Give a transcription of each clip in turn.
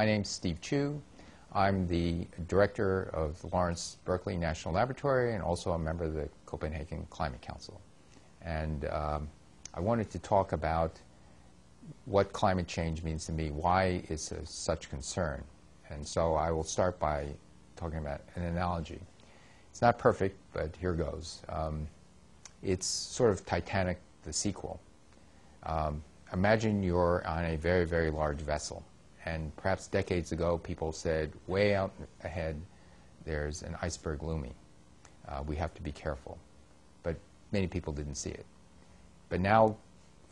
My name's Steve Chu. I'm the director of the Lawrence Berkeley National Laboratory and also a member of the Copenhagen Climate Council. And I wanted to talk about what climate change means to me, why it's such concern. And so I will start by talking about an analogy. It's not perfect, but here goes. It's sort of Titanic, the sequel. Imagine you're on a very, very large vessel. And perhaps decades ago, people said, way out ahead, there's an iceberg looming. We have to be careful. But many people didn't see it. But now,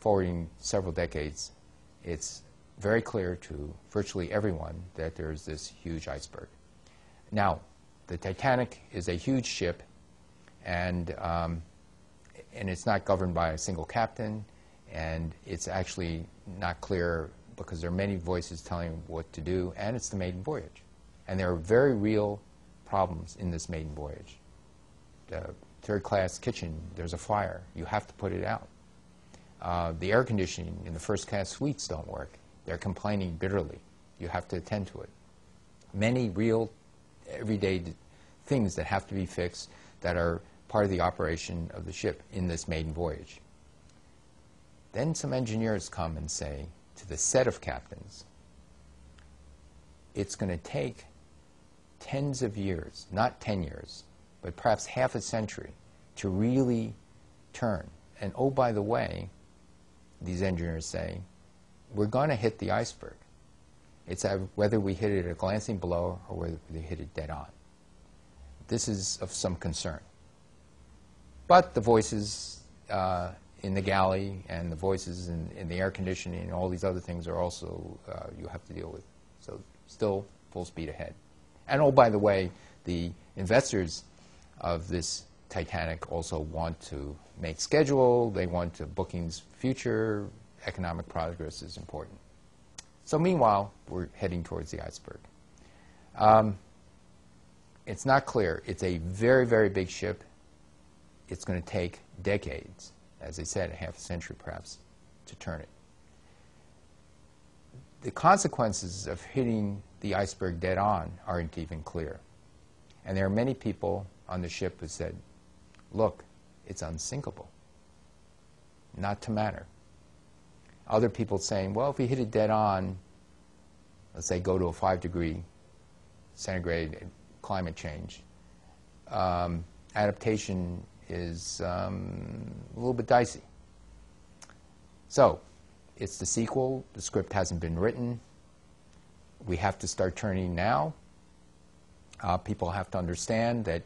forwarding several decades, it's very clear to virtually everyone that there's this huge iceberg. Now, the Titanic is a huge ship, and it's not governed by a single captain, and it's actually not clear because there are many voices telling what to do, and it's the maiden voyage. And there are very real problems in this maiden voyage. The third-class kitchen, there's a fire. You have to put it out. The air conditioning in the first-class suites don't work. They're complaining bitterly. You have to attend to it. Many real, everyday things that have to be fixed that are part of the operation of the ship in this maiden voyage. Then some engineers come and say to the set of captains, it's going to take tens of years, not 10 years, but perhaps half a century to really turn. And oh, by the way, these engineers say, we're going to hit the iceberg. It's whether we hit it at a glancing blow or whether we hit it dead on. This is of some concern. But the voices in the galley and the voices in the air conditioning and all these other things are also you have to deal with. So still full speed ahead. And oh, by the way, the investors of this Titanic also want to make schedule. They want to bookings future. Economic progress is important. So meanwhile, we're heading towards the iceberg. It's not clear. It's a very, very big ship. It's going to take decades, as I said, half a century perhaps, to turn it. The consequences of hitting the iceberg dead on aren't even clear. And there are many people on the ship who said, look, it's unsinkable. Not to matter. Other people saying, well, if we hit it dead on, let's say go to a 5-degree centigrade climate change, adaptation is a little bit dicey. So it's the sequel. The script hasn't been written. We have to start turning now. People have to understand that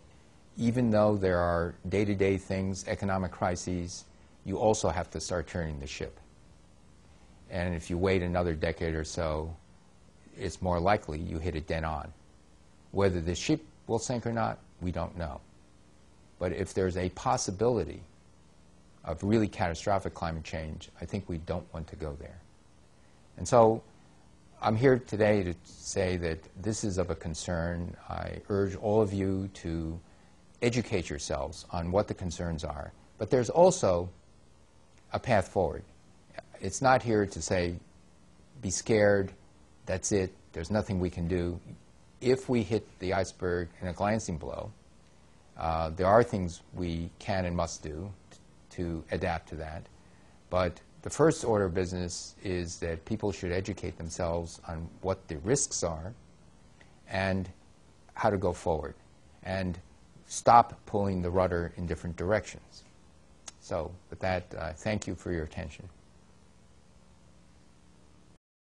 even though there are day-to-day things, economic crises, you also have to start turning the ship. And if you wait another decade or so, it's more likely you hit it dead on. Whether the ship will sink or not, we don't know. But if there's a possibility of really catastrophic climate change, I think we don't want to go there. And so I'm here today to say that this is of a concern. I urge all of you to educate yourselves on what the concerns are. But there's also a path forward. It's not here to say, be scared, that's it, there's nothing we can do. If we hit the iceberg in a glancing blow, there are things we can and must do to adapt to that. But the first order of business is that people should educate themselves on what the risks are and how to go forward, and stop pulling the rudder in different directions. So with that, thank you for your attention.